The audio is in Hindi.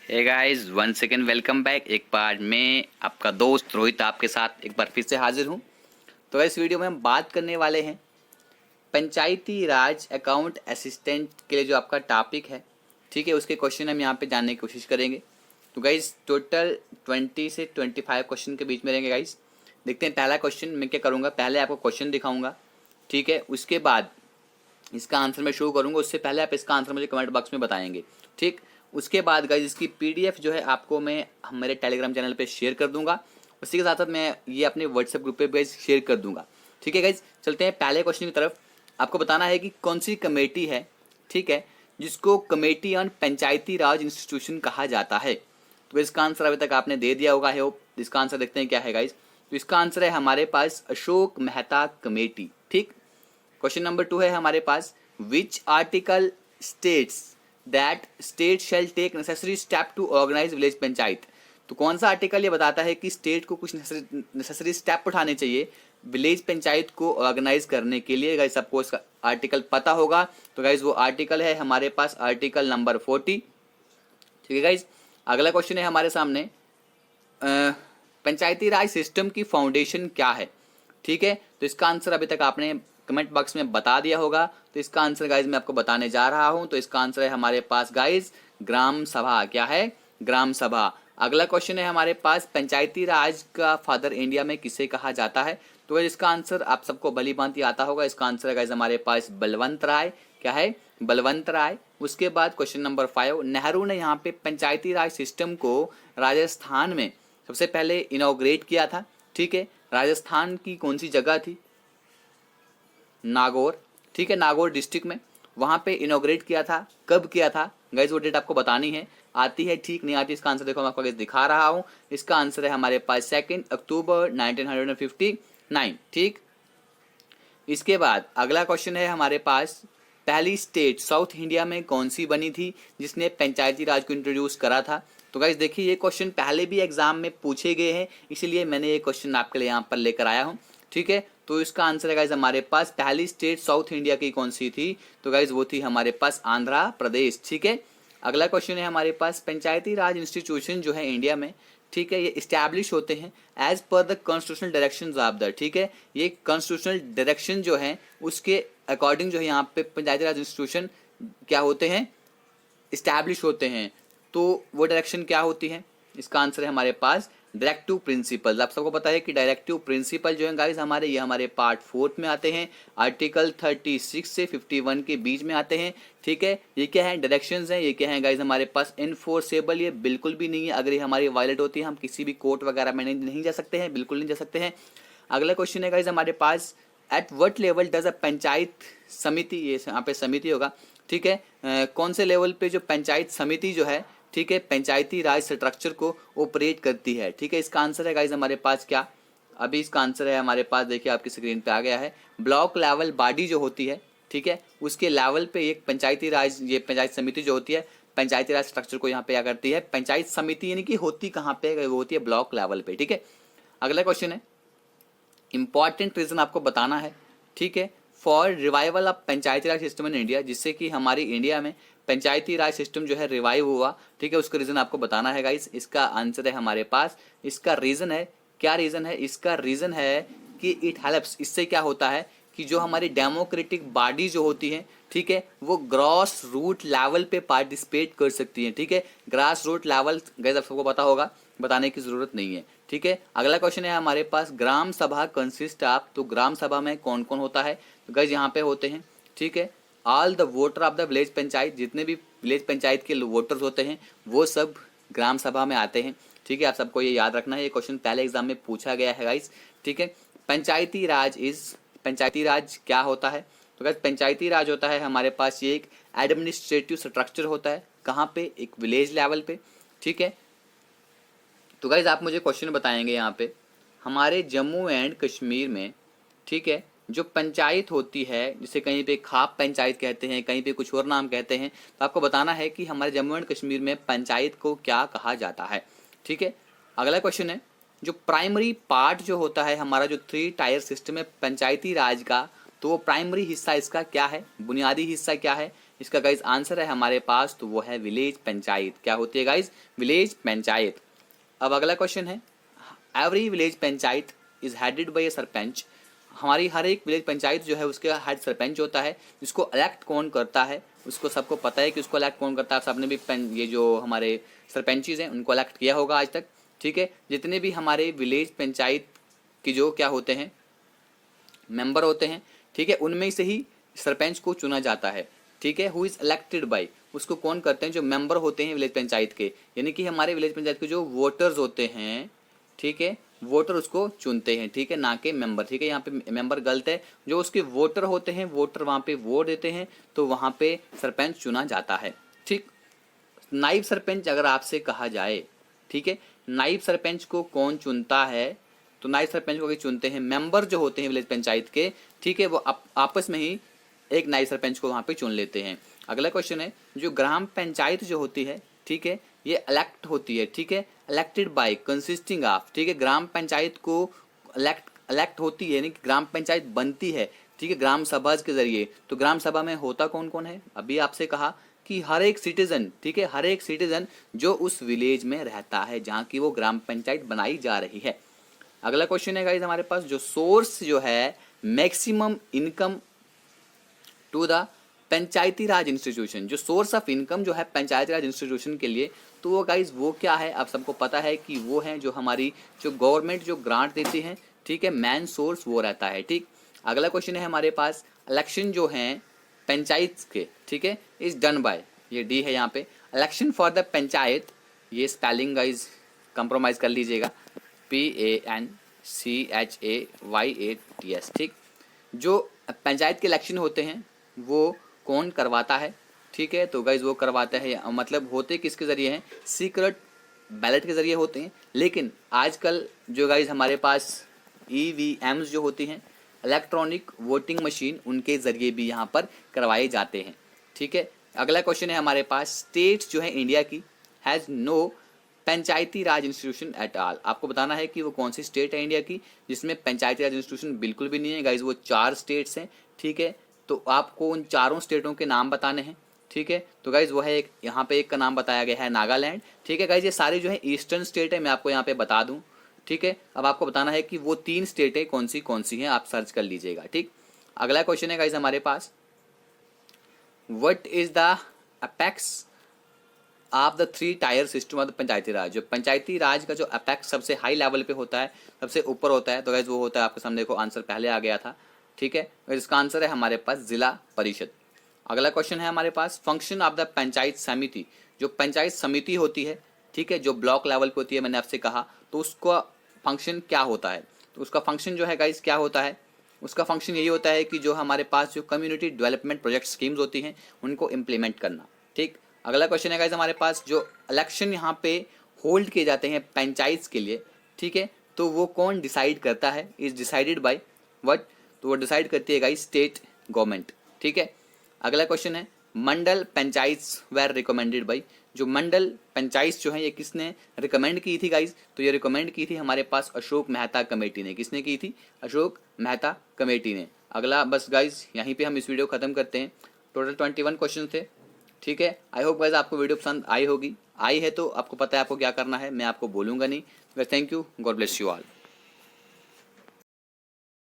हे guys, one second welcome back. एक बार मैं आपका दोस्त रोहित आपके साथ एक बार फिर से हाजिर हूँ। तो इस वीडियो में हम बात करने वाले हैं पंचायती राज अकाउंट असिस्टेंट के लिए जो आपका टॉपिक है, ठीक है, उसके क्वेश्चन हम यहाँ पे जानने की कोशिश करेंगे। तो गाइस टोटल 20 से 25 क्वेश्चन के बीच में रहेंगे गाइस। देखते हैं पहला क्वेश्चन मैं क्या करूँगा, पहले आपको क्वेश्चन दिखाऊंगा, ठीक है, उसके बाद इसका आंसर मैं शो करूंगा। उससे पहले आप इसका आंसर मुझे कमेंट बॉक्स में बताएंगे, ठीक। उसके बाद गाइज इसकी पीडीएफ जो है आपको मैं मेरे टेलीग्राम चैनल पे शेयर कर दूंगा। उसी के साथ साथ मैं ये अपने व्हाट्सएप ग्रुप पे गाइज शेयर कर दूंगा, ठीक है गाइज। चलते हैं पहले क्वेश्चन की तरफ। आपको बताना है कि कौन सी कमेटी है, ठीक है, जिसको committee on Panchayati raj institution कहा जाता है। तो इसका आंसर अभी तक आपने दे दिया होगा, है होप। इसका आंसर देखते हैं क्या है गाइज। तो इसका आंसर है हमारे पास अशोक मेहता कमेटी, ठीक। क्वेश्चन नंबर 2 है हमारे पास, which article states that state shall take necessary step to organize village panchayat. तो कौन सा आर्टिकल ये बताता है कि स्टेट को कुछ नेसेसरी स्टेप उठाने चाहिए विलेज पंचायत को ऑर्गेनाइज करने के लिए। गाइस सबको इसका आर्टिकल पता होगा, तो गाइस वो आर्टिकल है हमारे पास आर्टिकल नंबर 40, ठीक है गाइस। अगला क्वेश्चन है हमारे सामने, पंचायती राज सिस्टम की फाउंडेशन क्या है, ठीक है। तो इसका आंसर अभी तक आपने कमेंट बॉक्स में बता दिया होगा। तो इसका आंसर गाइज मैं आपको बताने जा रहा हूं। तो इसका आंसर है हमारे पास गाइज ग्राम सभा। क्या है? ग्राम सभा। अगला क्वेश्चन है हमारे पास, पंचायती राज का फादर इंडिया में किसे कहा जाता है। तो इसका आंसर आप सबको भली भांति आता होगा। इसका आंसर है गाइज हमारे पास बलवंत राय। क्या है? बलवंत राय। उसके बाद क्वेश्चन नंबर 5, नेहरू ने यहाँ पे पंचायती राज सिस्टम को राजस्थान में सबसे पहले इनॉग्रेट किया था, ठीक है। राजस्थान की कौन सी जगह थी? नागौर, ठीक है, नागौर डिस्ट्रिक्ट में वहां पे इनॉग्रेट किया था। कब किया था गाइज वो डेट आपको बतानी है। आती है, ठीक, नहीं आती इसका आंसर देखो मैं आपको दिखा रहा हूं। इसका आंसर है हमारे पास 2 अक्टूबर 1959, ठीक। इसके बाद अगला क्वेश्चन है हमारे पास, पहली स्टेट साउथ इंडिया में कौन सी बनी थी जिसने पंचायती राज को इंट्रोड्यूस करा था। तो गाइज देखिए ये क्वेश्चन पहले भी एग्जाम में पूछे गए हैं, इसीलिए मैंने ये क्वेश्चन आपके लिए यहाँ पर लेकर आया हूँ, ठीक है। तो इसका आंसर है गाइज हमारे पास, पहली स्टेट साउथ इंडिया की कौन सी थी। तो गाइज वो थी हमारे पास आंध्र प्रदेश, ठीक है। अगला क्वेश्चन है हमारे पास, पंचायती राज इंस्टीट्यूशन जो है इंडिया में, ठीक है, ये इस्टेब्लिश होते हैं एज पर the constitutional direction of the, ठीक है। ये कॉन्स्टिट्यूशनल डायरेक्शन जो है उसके अकॉर्डिंग जो है यहाँ पे पंचायती राज इंस्टीट्यूशन क्या होते हैं, इस्टेब्लिश होते हैं। तो वो डायरेक्शन क्या होती है? इसका आंसर है हमारे पास डायरेक्टिव प्रिंसिपल। आप सबको पता है कि डायरेक्टिव प्रिंसिपल जो है गाइस हमारे, ये हमारे पार्ट 4 में आते हैं, आर्टिकल 36 से 51 के बीच में आते हैं, ठीक है। ये क्या है? डायरेक्शंस हैं। ये क्या है गाइस हमारे पास? इनफोर्सेबल। ये बिल्कुल भी नहीं है, अगर ये हमारी वायलेट होती है हम किसी भी कोर्ट वगैरह में नहीं जा सकते हैं, बिल्कुल नहीं जा सकते हैं। अगला क्वेश्चन है गाइस हमारे पास, at what level does a panchayat samiti, ये यहाँ पे समिति होगा, ठीक है, कौन से लेवल पे जो पंचायत समिति जो है, ठीक है, पंचायती राज स्ट्रक्चर को ऑपरेट करती है, ठीक है। इसका आंसर है गाइज हमारे पास क्या, अभी इसका आंसर है हमारे पास, देखिए आपकी स्क्रीन पे आ गया है, ब्लॉक लेवल बॉडी जो होती है, ठीक है, उसके लेवल पे एक पंचायती राज, ये पंचायत समिति जो होती है पंचायती राज स्ट्रक्चर को यहाँ पे क्या करती है, पंचायत समिति, यानी कि होती कहाँ पे, वो होती है ब्लॉक लेवल पे, ठीक है। अगला क्वेश्चन है, इंपॉर्टेंट रीजन आपको बताना है, ठीक है, for revival of Panchayati Raj system in India, जिससे कि हमारी इंडिया में पंचायती राज सिस्टम जो है रिवाइव हुआ, ठीक है, उसका रीजन आपको बताना है गाइस। इसका आंसर है हमारे पास, इसका रीजन है, क्या रीजन है? इसका रीजन है कि इट हेल्प्स, इससे क्या होता है कि जो हमारी डेमोक्रेटिक बॉडी जो होती है, ठीक है, वो ग्रास रूट लेवल पे पार्टिसिपेट कर सकती है, ठीक है। ग्रास रूट लेवल गाइस आप सबको पता होगा, बताने की जरूरत नहीं है, ठीक है। अगला क्वेश्चन है हमारे पास, ग्राम सभा कंसिस्ट ऑफ, तो ग्राम सभा में कौन कौन होता है। तो गाइस यहाँ पे होते हैं, ठीक है, all the voter of the village panchayat, जितने भी विलेज पंचायत के वोटर्स होते हैं वो सब ग्राम सभा में आते हैं, ठीक है। आप सबको ये याद रखना है, ये क्वेश्चन पहले एग्जाम में पूछा गया है गाइस, ठीक है। पंचायती राज पंचायती राज क्या होता है? तो गाइस पंचायती राज होता है हमारे पास, ये एक एडमिनिस्ट्रेटिव स्ट्रक्चर होता है, कहाँ पे? एक विलेज लेवल पे, ठीक है। तो गाइज आप मुझे क्वेश्चन बताएंगे यहाँ पे, हमारे जम्मू एंड कश्मीर में, ठीक है, जो पंचायत होती है, जिसे कहीं पे खाप पंचायत कहते हैं, कहीं पे कुछ और नाम कहते हैं, तो आपको बताना है कि हमारे जम्मू एंड कश्मीर में पंचायत को क्या कहा जाता है, ठीक है। अगला क्वेश्चन है, जो प्राइमरी पार्ट जो होता है हमारा, जो 3 टायर सिस्टम है पंचायती राज का, तो वो प्राइमरी हिस्सा इसका क्या है, बुनियादी हिस्सा क्या है? इसका गाइज आंसर है हमारे पास, तो वो है विलेज पंचायत। क्या होती है गाइज? विलेज पंचायत। अब अगला क्वेश्चन है, every village panchayat is headed by a sarpanch. हमारी हर एक विलेज पंचायत जो है उसके हेड सरपंच होता है, जिसको इलेक्ट कौन करता है उसको सबको पता है कि उसको इलेक्ट कौन करता है। सबने भी ये जो हमारे सरपंचेज हैं उनको इलेक्ट किया होगा आज तक, ठीक है। जितने भी हमारे विलेज पंचायत की जो क्या होते हैं मेंबर होते हैं, ठीक है, उनमें से ही सरपंच को चुना जाता है, ठीक है। हु इज इलेक्टेड बाय, उसको कौन करते हैं? जो मेंबर होते हैं विलेज पंचायत के, यानी कि हमारे विलेज पंचायत के जो वोटर्स होते हैं, ठीक है, वोटर उसको चुनते हैं, ठीक है, ना कि मेंबर, ठीक है। यहाँ पे मेंबर गलत है, जो उसके वोटर होते हैं, वोटर वहाँ पे वोट देते हैं, तो वहाँ पे सरपंच चुना जाता है, ठीक। नाइब सरपंच अगर आपसे कहा जाए, ठीक है, नाइब सरपंच को कौन चुनता है? तो नाइब सरपंच को चुनते हैं मेंबर जो होते हैं विलेज पंचायत के, ठीक है, वो आपस में ही एक नाइब सरपंच को वहाँ पे चुन लेते हैं। अगला क्वेश्चन है, जो ग्राम पंचायत जो होती है, ठीक है, ये इलेक्ट होती है, ठीक है, इलेक्टेड बाय कंसिस्टिंग ऑफ, ठीक है, ग्राम पंचायत को इलेक्ट होती है, यानी कि ग्राम पंचायत बनती है, ठीक है, ग्राम सभा के जरिए। तो ग्राम सभा में होता कौन कौन है? अभी आपसे कहा कि हर एक सिटीजन, ठीक है, हर एक सिटीजन जो उस विलेज में रहता है जहाँ की वो ग्राम पंचायत बनाई जा रही है। अगला क्वेश्चन है गाइस हमारे पास, जो सोर्स जो है maximum income to the Panchayati raj institution, जो सोर्स ऑफ इनकम जो है पंचायती राज इंस्टीट्यूशन के लिए, तो वो गाइज वो क्या है? आप सबको पता है कि वो है जो हमारी जो गवर्नमेंट जो ग्रांट देती है, ठीक है, मेन सोर्स वो रहता है, ठीक। अगला क्वेश्चन है हमारे पास, इलेक्शन जो है पंचायत के, ठीक है, इज डन बाय, ये डी है यहाँ पे, इलेक्शन फॉर द पंचायत, ये स्पेलिंग गाइज कंप्रोमाइज कर लीजिएगा, PANCHAYATS, ठीक। जो पंचायत के इलेक्शन होते हैं वो कौन करवाता है? ठीक है, तो गाइज वो करवाता है, मतलब होते किसके जरिए हैं? सीक्रेट बैलेट के जरिए होते हैं। लेकिन आजकल जो गाइज हमारे पास EVMs जो होती हैं, इलेक्ट्रॉनिक वोटिंग मशीन, उनके जरिए भी यहाँ पर करवाए जाते हैं, ठीक है। अगला क्वेश्चन है हमारे पास, स्टेट जो है इंडिया की has no panchayati raj institution at all. आपको बताना है कि वो कौन सी स्टेट है इंडिया की जिसमें पंचायती राज इंस्टीट्यूशन बिल्कुल भी नहीं है गाइज। वो 4 स्टेट्स हैं, ठीक है, तो आपको उन चारों स्टेटों के नाम बताने हैं, ठीक है। तो गाइज वो है एक, यहाँ पे एक का नाम बताया गया है नागालैंड, ठीक है गाइज। ये सारी जो है ईस्टर्न स्टेट है, मैं आपको यहाँ पे बता दूं, ठीक है। अब आपको बताना है कि वो 3 स्टेटें कौन सी हैं, आप सर्च कर लीजिएगा, ठीक। अगला क्वेश्चन है गाइज हमारे पास, what is the apex of the 3 tier system of the पंचायती राज। जो पंचायती राज का जो अपेक्स सबसे हाई लेवल पे होता है, सबसे ऊपर होता है, तो गाइज वो होता है, आपके सामने देखो आंसर पहले आ गया था, ठीक है। इसका आंसर है हमारे पास जिला परिषद। अगला क्वेश्चन है हमारे पास, फंक्शन ऑफ द पंचायत समिति। जो पंचायत समिति होती है, ठीक है, जो ब्लॉक लेवल पे होती है, मैंने आपसे कहा, तो उसका फंक्शन क्या होता है? तो उसका फंक्शन जो है गाइज क्या होता है? उसका फंक्शन यही होता है कि जो हमारे पास जो कम्युनिटी डेवलपमेंट प्रोजेक्ट स्कीम्स होती हैं उनको इम्प्लीमेंट करना, ठीक। अगला क्वेश्चन है गाइज हमारे पास, जो इलेक्शन यहाँ पे होल्ड किए जाते हैं पंचायत के लिए, ठीक है, तो वो कौन डिसाइड करता है? Is decided by what? तो वो डिसाइड करती है गाइज स्टेट गवर्नमेंट, ठीक है। अगला क्वेश्चन है, मंडल पंचायत वेर रिकमेंडेड बाय। जो मंडल पंचायत जो है ये किसने रिकमेंड की थी गाइज? तो ये रिकमेंड की थी हमारे पास अशोक मेहता कमेटी ने। किसने की थी? अशोक मेहता कमेटी ने। अगला बस गाइज यहीं पे हम इस वीडियो खत्म करते हैं। टोटल 21 क्वेश्चन थे, ठीक है। आई होप गाइज आपको वीडियो पसंद आई होगी। आई है तो आपको पता है आपको क्या करना है, मैं आपको बोलूँगा नहीं। Thank you, God bless you all.